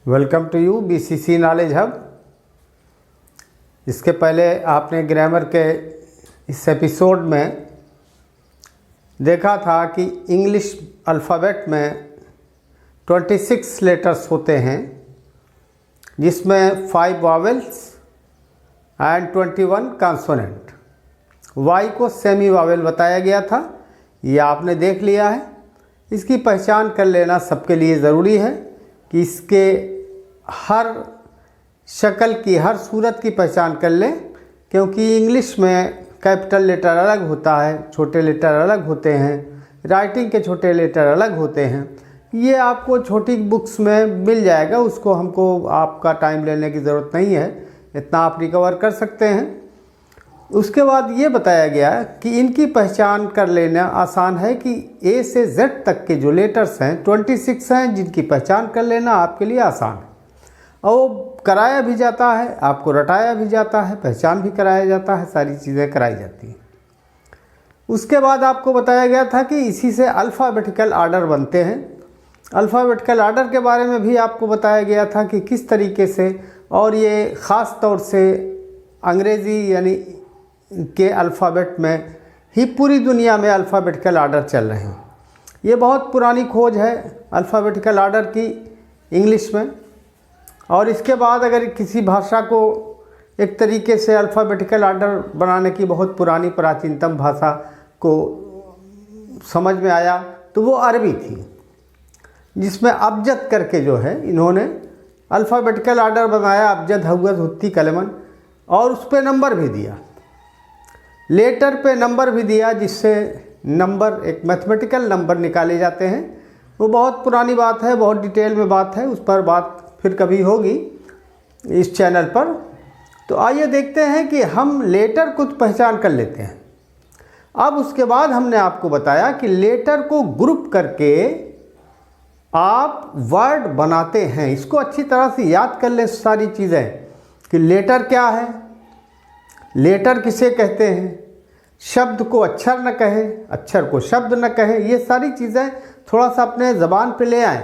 Welcome to U BCC knowledge hub. इसके पहले आपने ग्रामर के इस एपिसोड में देखा था कि इंग्लिश अल्फ़ाबेट में 26 लेटर्स होते हैं, जिसमें 5 वावेल्स एंड 21 कॉन्सोनेंट। वाई को सेमी वावेल बताया गया था, ये आपने देख लिया है। इसकी पहचान कर लेना सबके लिए ज़रूरी है कि इसके हर शक्ल की, हर सूरत की पहचान कर लें, क्योंकि इंग्लिश में कैपिटल लेटर अलग होता है, छोटे लेटर अलग होते हैं, राइटिंग के छोटे लेटर अलग होते हैं। ये आपको छोटी बुक्स में मिल जाएगा, उसको हमको आपका टाइम लेने की ज़रूरत नहीं है, इतना आप रिकवर कर सकते हैं। उसके बाद ये बताया गया कि इनकी पहचान कर लेना आसान है कि ए से जेड तक के जो लेटर्स हैं 26 हैं, जिनकी पहचान कर लेना आपके लिए आसान है। और वो कराया भी जाता है, आपको रटाया भी जाता है, पहचान भी कराया जाता है, सारी चीज़ें कराई जाती हैं। उसके बाद आपको बताया गया था कि इसी से अल्फ़ाबेटिकल आर्डर बनते हैं। अल्फ़ाबेटिकल आर्डर के बारे में भी आपको बताया गया था कि किस तरीके से, और ये ख़ास तौर से अंग्रेज़ी यानी के अल्फ़ाबेट में ही पूरी दुनिया में अल्फ़ाबेटिकल आर्डर चल रहे हैं। ये बहुत पुरानी खोज है अल्फ़ाबेटिकल आर्डर की इंग्लिश में। और इसके बाद अगर किसी भाषा को एक तरीके से अल्फ़ाबेटिकल आर्डर बनाने की बहुत पुरानी प्राचीनतम भाषा को समझ में आया तो वो अरबी थी, जिसमें अबजद करके जो है इन्होंने अल्फ़ाबेटिकल आर्डर बनाया, अबजद हव्वद हुत्ती कलमन, और उस पर नंबर भी दिया, लेटर पे नंबर भी दिया, जिससे नंबर एक मैथमेटिकल नंबर निकाले जाते हैं। वो बहुत पुरानी बात है, बहुत डिटेल में बात है, उस पर बात फिर कभी होगी इस चैनल पर। तो आइए देखते हैं कि हम लेटर को पहचान कर लेते हैं। अब उसके बाद हमने आपको बताया कि लेटर को ग्रुप करके आप वर्ड बनाते हैं। इसको अच्छी तरह से याद कर लें सारी चीज़ें कि लेटर क्या है, लेटर किसे कहते हैं, शब्द को अक्षर न कहे, अक्षर को शब्द न कहे। ये सारी चीज़ें थोड़ा सा अपने ज़बान पे ले आएँ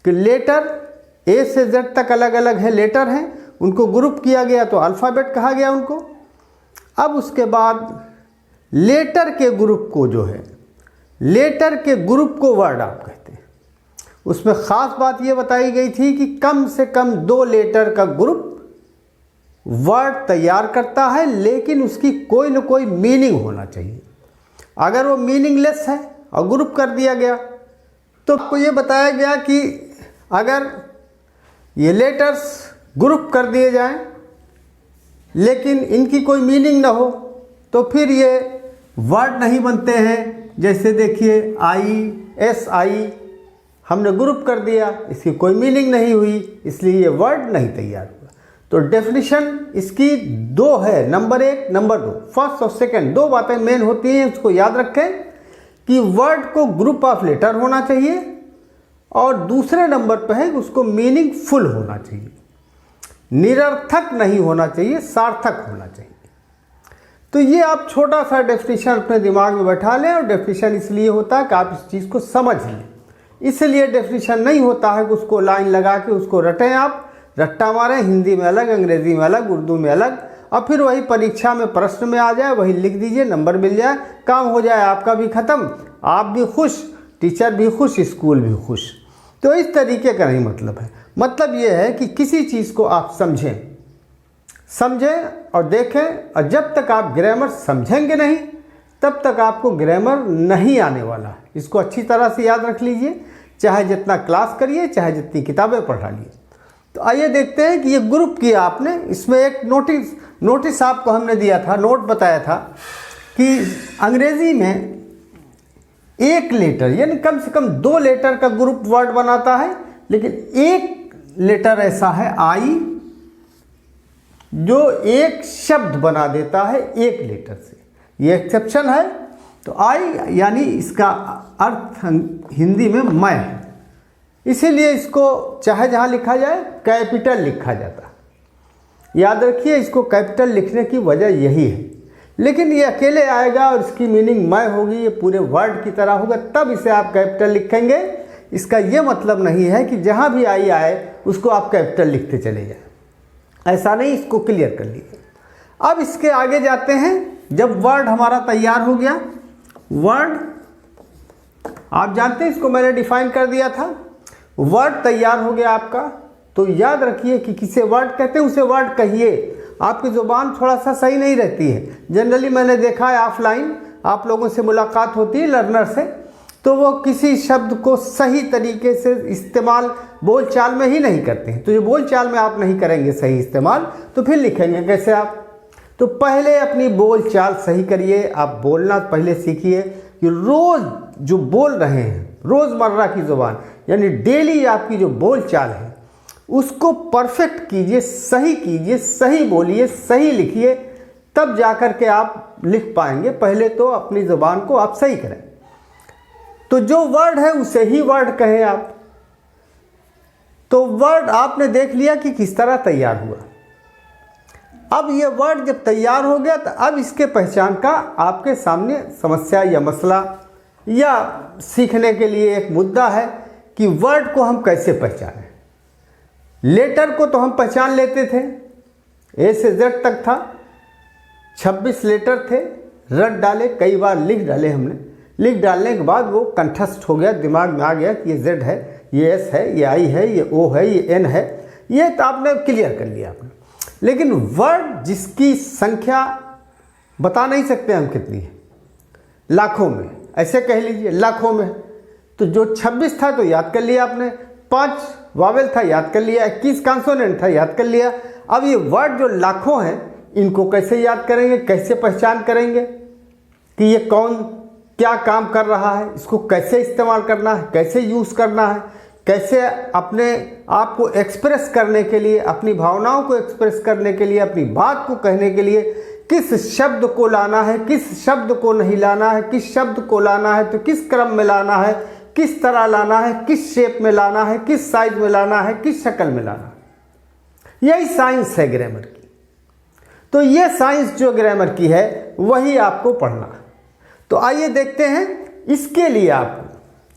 कि लेटर ए से जेड तक अलग अलग है लेटर हैं, उनको ग्रुप किया गया तो अल्फ़ाबेट कहा गया उनको। अब उसके बाद लेटर के ग्रुप को जो है, लेटर के ग्रुप को वर्ड आप कहते हैं। उसमें ख़ास बात ये बताई गई थी कि कम से कम 2 लेटर का ग्रुप वर्ड तैयार करता है, लेकिन उसकी कोई न कोई मीनिंग होना चाहिए। अगर वो मीनिंगलेस है और ग्रुप कर दिया गया तो आपको ये बताया गया कि अगर ये लेटर्स ग्रुप कर दिए जाएं लेकिन इनकी कोई मीनिंग ना हो तो फिर ये वर्ड नहीं बनते हैं। जैसे देखिए ISI हमने ग्रुप कर दिया, इसकी कोई मीनिंग नहीं हुई, इसलिए ये वर्ड नहीं तैयार हुआ। तो डेफिनेशन इसकी 2 है, नंबर 1 नंबर 2, फर्स्ट और सेकंड 2 बातें मेन होती हैं। उसको याद रखें कि वर्ड को ग्रुप ऑफ लेटर होना चाहिए, और दूसरे नंबर पर है कि उसको मीनिंगफुल होना चाहिए, निरर्थक नहीं होना चाहिए, सार्थक होना चाहिए। तो ये आप छोटा सा डेफिनेशन अपने दिमाग में बैठा लें। और डेफिनेशन इसलिए होता है कि आप इस चीज़ को समझ लें, इसलिए डेफिनेशन नहीं होता है कि उसको लाइन लगा के उसको रटें, आप रट्टा मारें, हिंदी में अलग, अंग्रेज़ी में अलग, उर्दू में अलग, और फिर वही परीक्षा में प्रश्न में आ जाए, वही लिख दीजिए, नंबर मिल जाए, काम हो जाए, आपका भी ख़त्म, आप भी खुश, टीचर भी खुश, स्कूल भी खुश। तो इस तरीके का नहीं मतलब है। मतलब ये है कि किसी चीज़ को आप समझें और देखें, और जब तक आप ग्रामर समझेंगे नहीं तब तक आपको ग्रामर नहीं आने वाला। इसको अच्छी तरह से याद रख लीजिए, चाहे जितना क्लास करिए, चाहे जितनी किताबें पढ़ा लिए। तो आइए देखते हैं कि ये ग्रुप किया आपने। इसमें एक नोटिस आपको हमने दिया था, नोट बताया था कि अंग्रेज़ी में एक लेटर यानी कम से कम 2 लेटर का ग्रुप वर्ड बनाता है, लेकिन एक लेटर ऐसा है I जो एक शब्द बना देता है एक लेटर से। ये एक्सेप्शन है। तो I यानी इसका अर्थ हिंदी में मैं है, इसीलिए इसको चाहे जहाँ लिखा जाए कैपिटल लिखा जाता है। याद रखिए, इसको कैपिटल लिखने की वजह यही है। लेकिन ये अकेले आएगा और इसकी मीनिंग मैं होगी, ये पूरे वर्ड की तरह होगा, तब इसे आप कैपिटल लिखेंगे। इसका ये मतलब नहीं है कि जहाँ भी आई आए उसको आप कैपिटल लिखते चले जाएं, ऐसा नहीं, इसको क्लियर कर लीजिए। अब इसके आगे जाते हैं। जब वर्ड हमारा तैयार हो गया, वर्ड आप जानते हैं इसको मैंने डिफाइन कर दिया था, वर्ड तैयार हो गया आपका, तो याद रखिए कि किसे वर्ड कहते हैं उसे वर्ड कहिए। आपकी ज़ुबान थोड़ा सा सही नहीं रहती है। जनरली मैंने देखा है ऑफलाइन आप लोगों से मुलाकात होती है लर्नर से, तो वो किसी शब्द को सही तरीके से इस्तेमाल बोलचाल में ही नहीं करते हैं। तो ये बोलचाल में आप नहीं करेंगे सही इस्तेमाल, तो फिर लिखेंगे कैसे आप? तो पहले अपनी बोलचाल सही करिए, आप बोलना पहले सीखिए कि रोज़ जो बोल रहे हैं, रोज़मर्रा की ज़ुबान यानी डेली आपकी जो बोलचाल है उसको परफेक्ट कीजिए, सही कीजिए, सही बोलिए, सही लिखिए, तब जाकर के आप लिख पाएंगे। पहले तो अपनी ज़ुबान को आप सही करें। तो जो वर्ड है उसे ही वर्ड कहें आप। तो वर्ड आपने देख लिया कि किस तरह तैयार हुआ। अब ये वर्ड जब तैयार हो गया तो अब इसके पहचान का आपके सामने समस्या या मसला या सीखने के लिए एक मुद्दा है कि वर्ड को हम कैसे पहचानें। लेटर को तो हम पहचान लेते थे, ए से जेड तक था, 26 लेटर थे, रट डाले, कई बार लिख डाले हमने। लिख डालने के बाद वो कंठस्थ हो गया, दिमाग में आ गया कि ये जेड है, ये एस है, ये आई है, ये ओ है, ये एन है, ये तो आपने क्लियर कर लिया आपने। लेकिन वर्ड जिसकी संख्या बता नहीं सकते हम कितनी है, लाखों में, ऐसे कह लीजिए लाखों में। तो जो 26 था तो याद कर लिया आपने, 5 वावेल था याद कर लिया, 21 कॉन्सोनेंट था याद कर लिया। अब ये वर्ड जो लाखों हैं इनको कैसे याद करेंगे, कैसे पहचान करेंगे कि ये कौन क्या काम कर रहा है, इसको कैसे इस्तेमाल करना है, कैसे यूज़ करना है, कैसे अपने आप को एक्सप्रेस करने के लिए, अपनी भावनाओं को एक्सप्रेस करने के लिए, अपनी बात को कहने के लिए किस शब्द को लाना है, किस शब्द को नहीं लाना है, किस शब्द को लाना है तो किस क्रम में लाना है, किस तरह लाना है, किस शेप में लाना है, किस साइज में लाना है, किस शक्ल में लाना है। यही साइंस है ग्रामर की। तो ये साइंस जो ग्रामर की है वही आपको पढ़ना है। तो आइए देखते हैं, इसके लिए आपको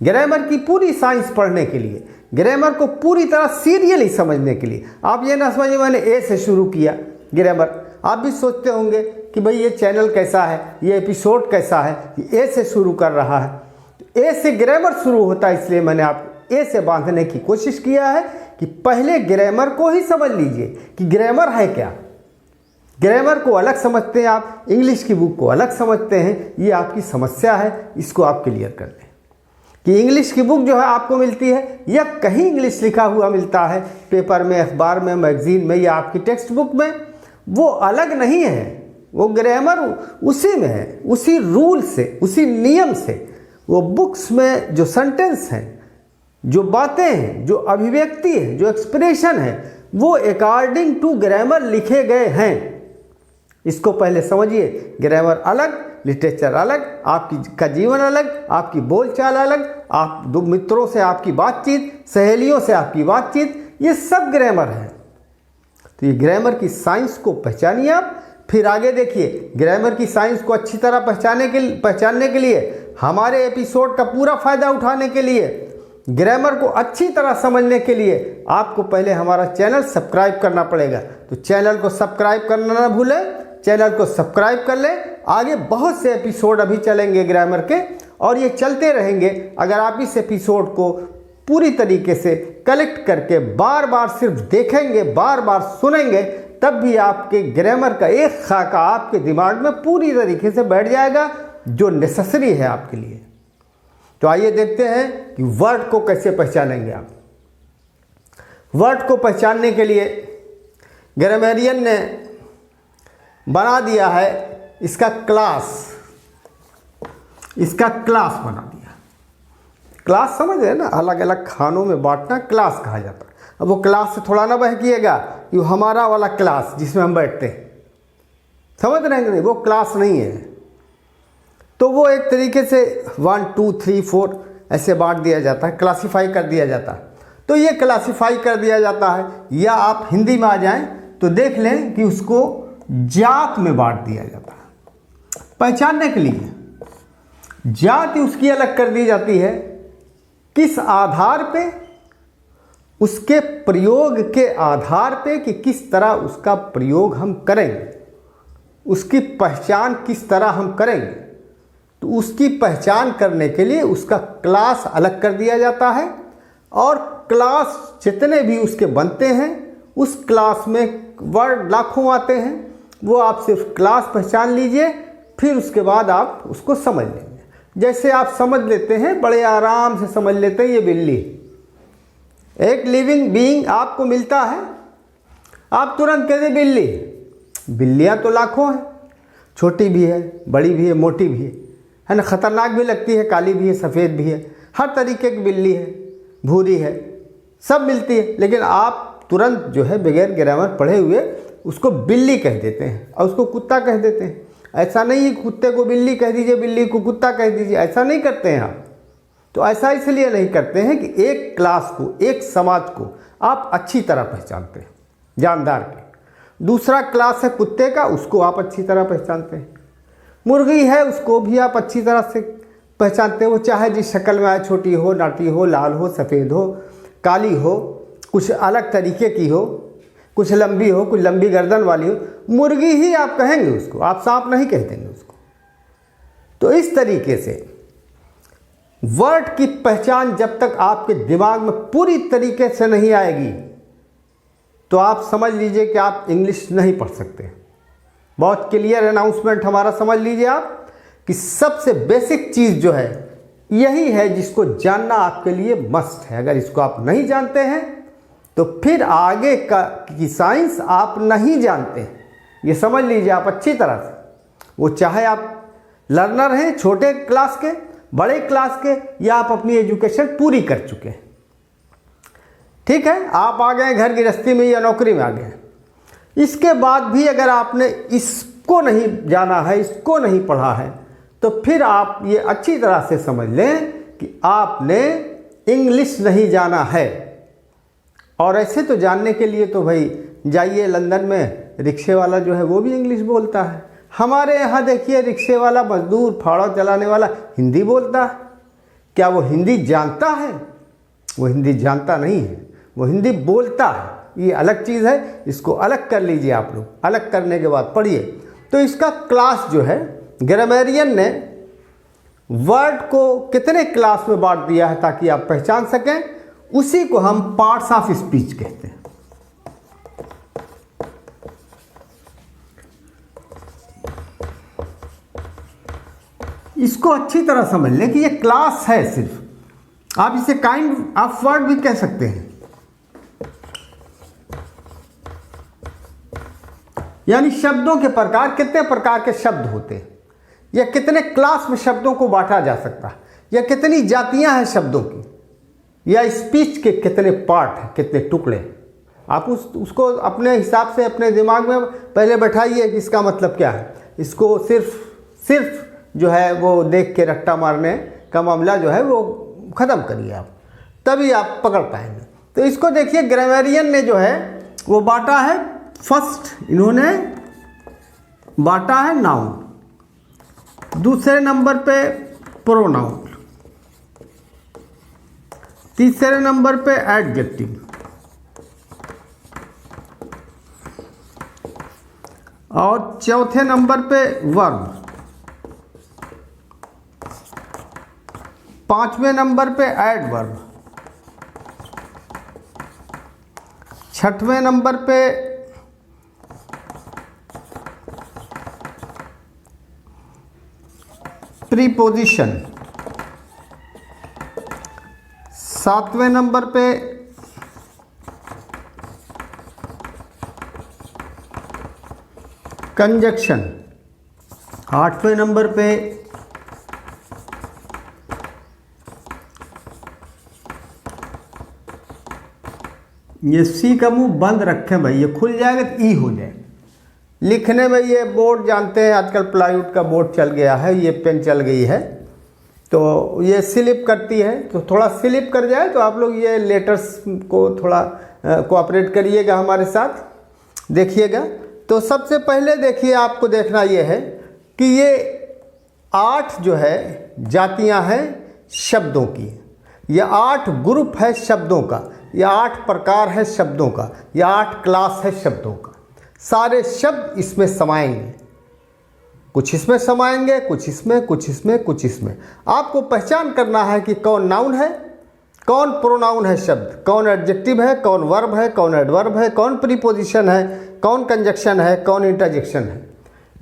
ग्रामर की पूरी साइंस पढ़ने के लिए, ग्रामर को पूरी तरह सीरियली समझने के लिए, आप ये ना समझिए मैंने ए से शुरू किया ग्रामर। आप भी सोचते होंगे कि भाई ये चैनल कैसा है, ये एपिसोड कैसा है, ये ए से शुरू कर रहा है। ए से ग्रामर शुरू होता है, इसलिए मैंने आपको ए से बांधने की कोशिश किया है कि पहले ग्रामर को ही समझ लीजिए कि ग्रामर है क्या। ग्रामर को अलग समझते हैं आप, इंग्लिश की बुक को अलग समझते हैं, ये आपकी समस्या है, इसको आप क्लियर कर लें कि इंग्लिश की बुक जो है आपको मिलती है या कहीं इंग्लिश लिखा हुआ मिलता है पेपर में, अखबार में, मैगजीन में या आपकी टेक्स्ट बुक में, वो अलग नहीं है। वो ग्रामर उसी में है, उसी रूल से, उसी नियम से। वो बुक्स में जो सेंटेंस हैं, जो बातें हैं, जो अभिव्यक्ति है, जो एक्सप्रेशन है, वो अकॉर्डिंग टू ग्रामर लिखे गए हैं। इसको पहले समझिए। ग्रामर अलग, लिटरेचर अलग, आपकी का जीवन अलग, आपकी बोलचाल अलग, आप दो मित्रों से आपकी बातचीत, सहेलियों से आपकी बातचीत, ये सब ग्रामर है। तो ये ग्रामर की साइंस को पहचानिए आप। फिर आगे देखिए, ग्रामर की साइंस को अच्छी तरह पहचानने के लिए, हमारे एपिसोड का पूरा फ़ायदा उठाने के लिए, ग्रामर को अच्छी तरह समझने के लिए आपको पहले हमारा चैनल सब्सक्राइब करना पड़ेगा। तो चैनल को सब्सक्राइब करना ना भूलें, चैनल को सब्सक्राइब कर लें। आगे बहुत से एपिसोड अभी चलेंगे ग्रामर के, और ये चलते रहेंगे। अगर आप इस एपिसोड को पूरी तरीके से कलेक्ट करके बार बार सिर्फ देखेंगे, बार बार सुनेंगे, तब भी आपके ग्रामर का एक खाका आपके दिमाग में पूरी तरीके से बैठ जाएगा, जो नेसेसरी है आपके लिए। तो आइए देखते हैं कि वर्ड को कैसे पहचानेंगे आप। वर्ड को पहचानने के लिए ग्रामरियन ने बना दिया है इसका क्लास बना दिया। क्लास समझ रहे हैं ना, अलग अलग खानों में बांटना क्लास कहा जाता है। अब वो क्लास से थोड़ा ना बहकिएगा कि हमारा वाला क्लास जिसमें हम बैठते हैं, समझ रहे हैं, वो क्लास नहीं है। तो वो एक तरीके से 1 2 3 4 ऐसे बांट दिया जाता है, क्लासीफाई कर दिया जाता है। तो ये क्लासीफाई कर दिया जाता है, या आप हिंदी में आ जाएं तो देख लें कि उसको जात में बांट दिया जाता है। पहचानने के लिए जाति उसकी अलग कर दी जाती है, किस आधार पे, उसके प्रयोग के आधार पे कि किस तरह उसका प्रयोग हम करेंगे, उसकी पहचान किस तरह हम करेंगे। तो उसकी पहचान करने के लिए उसका क्लास अलग कर दिया जाता है और क्लास जितने भी उसके बनते हैं उस क्लास में वर्ड लाखों आते हैं, वो आप सिर्फ क्लास पहचान लीजिए, फिर उसके बाद आप उसको समझ लेंगे। जैसे आप समझ लेते हैं, बड़े आराम से समझ लेते हैं, ये बिल्ली, एक लिविंग बीइंग आपको मिलता है, आप तुरंत कहते बिल्ली। बिल्लियाँ तो लाखों हैं, छोटी भी है, बड़ी भी है, मोटी भी है ना, ख़तरनाक भी लगती है, काली भी है, सफ़ेद भी है, हर तरीके की बिल्ली है, भूरी है, सब मिलती है। लेकिन आप तुरंत जो है बगैर ग्रामर पढ़े हुए उसको बिल्ली कह देते हैं और उसको कुत्ता कह देते हैं। ऐसा नहीं है कुत्ते को बिल्ली कह दीजिए, बिल्ली को कुत्ता कह दीजिए, ऐसा नहीं करते हैं आप। तो ऐसा इसलिए नहीं करते हैं कि एक क्लास को, एक समाज को आप अच्छी तरह पहचानते हैं, जानदार के। दूसरा क्लास है कुत्ते का, उसको आप अच्छी तरह पहचानते हैं। मुर्गी है, उसको भी आप अच्छी तरह से पहचानते हो, चाहे जिस शक्ल में आए, छोटी हो, नाटी हो, लाल हो, सफ़ेद हो, काली हो, कुछ अलग तरीके की हो, कुछ लंबी हो, कुछ लंबी गर्दन वाली हो, मुर्गी ही आप कहेंगे उसको, आप सांप नहीं कह देंगे उसको। तो इस तरीके से वर्ड की पहचान जब तक आपके दिमाग में पूरी तरीके से नहीं आएगी तो आप समझ लीजिए कि आप इंग्लिश नहीं पढ़ सकते। बहुत क्लियर अनाउंसमेंट हमारा समझ लीजिए आप कि सबसे बेसिक चीज़ जो है यही है जिसको जानना आपके लिए मस्ट है। अगर इसको आप नहीं जानते हैं तो फिर आगे की साइंस आप नहीं जानते, ये समझ लीजिए आप अच्छी तरह से। वो चाहे आप लर्नर हैं, छोटे क्लास के, बड़े क्लास के, या आप अपनी एजुकेशन पूरी कर चुके हैं, ठीक है, आप आ गए घर गृहस्थी में या नौकरी में आ गए, इसके बाद भी अगर आपने इसको नहीं जाना है, इसको नहीं पढ़ा है, तो फिर आप ये अच्छी तरह से समझ लें कि आपने इंग्लिश नहीं जाना है। और ऐसे तो जानने के लिए तो भाई जाइए लंदन में, रिक्शे वाला जो है वो भी इंग्लिश बोलता है। हमारे यहाँ देखिए रिक्शे वाला, मजदूर, फाड़ा चलाने वाला हिंदी बोलता है। क्या वो हिंदी जानता है? वो हिंदी जानता नहीं है, वो हिंदी बोलता है। ये अलग चीज़ है, इसको अलग कर लीजिए आप लोग। अलग करने के बाद पढ़िए। तो इसका क्लास जो है, ग्रामेरियन ने वर्ड को कितने क्लास में बांट दिया है ताकि आप पहचान सकें, उसी को हम पार्ट्स ऑफ स्पीच कहते हैं। इसको अच्छी तरह समझ लें कि ये क्लास है सिर्फ। आप इसे काइंड ऑफ वर्ड भी कह सकते हैं, यानी शब्दों के प्रकार, कितने प्रकार के शब्द होते हैं, या कितने क्लास में शब्दों को बांटा जा सकता है, या कितनी जातियां हैं शब्दों की, या स्पीच के कितने पार्ट हैं, कितने टुकड़े। आप उसको अपने हिसाब से अपने दिमाग में पहले बैठाइए कि इसका मतलब क्या है। इसको सिर्फ जो है वो देख के रट्टा मारने का मामला जो है वो ख़त्म करिए आप, तभी आप पकड़ पाएंगे। तो इसको देखिए, ग्रामेरियन ने जो है वो बांटा है, फर्स्ट इन्होंने बांटा है नाउन, दूसरे नंबर पे प्रोनाउन, तीसरे नंबर पे एडजेक्टिव, और चौथे नंबर पे वर्ब, पांचवें नंबर पे एडवर्ब, छठवें नंबर पे प्रीपोजिशन, सातवें नंबर पे कंजक्शन, आठवें नंबर पे ये सी का मुंह बंद रखें भाई, ये खुल जाएगा तो ई हो जाएगा। लिखने में ये बोर्ड जानते हैं, आजकल प्लाईवुड का बोर्ड चल गया है, ये पेन चल गई है, तो ये स्लिप करती है, तो थोड़ा स्लिप कर जाए तो आप लोग ये लेटर्स को थोड़ा कोऑपरेट करिएगा हमारे साथ, देखिएगा। तो सबसे पहले देखिए, आपको देखना ये है कि ये 8 जो है जातियां हैं शब्दों की। ये 8 ग्रुप है शब्दों का, ये 8 प्रकार है शब्दों का, ये 8 क्लास है शब्दों का। सारे शब्द इसमें समाएंगे, कुछ इसमें समाएंगे, कुछ इसमें, कुछ इसमें, कुछ इसमें। आपको पहचान करना है कि कौन नाउन है, कौन प्रोनाउन है शब्द, कौन एडजेक्टिव है, कौन वर्ब है, कौन एडवर्ब है, कौन प्रीपोजिशन है, कौन कंजक्शन है, कौन इंटरजेक्शन है।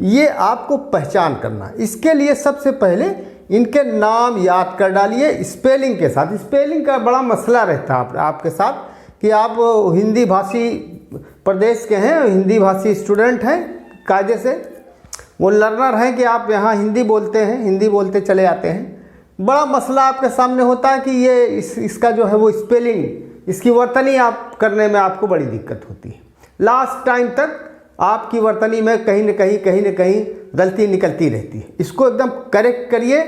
ये आपको पहचान करना है। इसके लिए सबसे पहले इनके नाम याद कर डालिए स्पेलिंग के साथ। स्पेलिंग का बड़ा मसला रहता है आपके साथ कि आप हिंदी भाषी प्रदेश के हैं, हिंदी भाषी स्टूडेंट हैं, कायदे से वो लर्नर हैं कि आप यहाँ हिंदी बोलते हैं, हिंदी बोलते चले आते हैं। बड़ा मसला आपके सामने होता है कि ये इसका जो है वो स्पेलिंग, इसकी वर्तनी आप करने में आपको बड़ी दिक्कत होती है। लास्ट टाइम तक आपकी वर्तनी में कहीं न कहीं गलती निकलती रहती है। इसको एकदम करेक्ट करिए।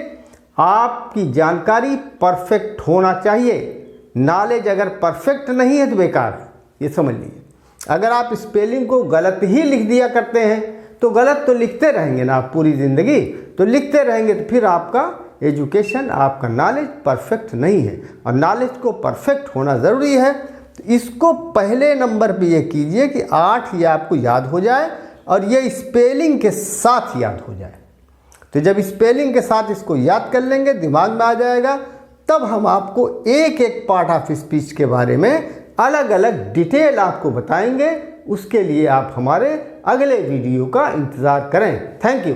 आपकी जानकारी परफेक्ट होना चाहिए। नॉलेज अगर परफेक्ट नहीं है तो बेकार है, ये समझ लीजिए। अगर आप स्पेलिंग को गलत ही लिख दिया करते हैं तो गलत तो लिखते रहेंगे ना आप पूरी ज़िंदगी, तो लिखते रहेंगे तो फिर आपका एजुकेशन, आपका नॉलेज परफेक्ट नहीं है। और नॉलेज को परफेक्ट होना ज़रूरी है। तो इसको पहले नंबर पे ये कीजिए कि 8 ये आपको याद हो जाए और ये स्पेलिंग के साथ याद हो जाए। तो जब स्पेलिंग के साथ इसको याद कर लेंगे, दिमाग में आ जाएगा, तब हम आपको एक एक पार्ट ऑफ स्पीच के बारे में अलग अलग डिटेल आपको बताएंगे। उसके लिए आप हमारे अगले वीडियो का इंतज़ार करें। Thank you.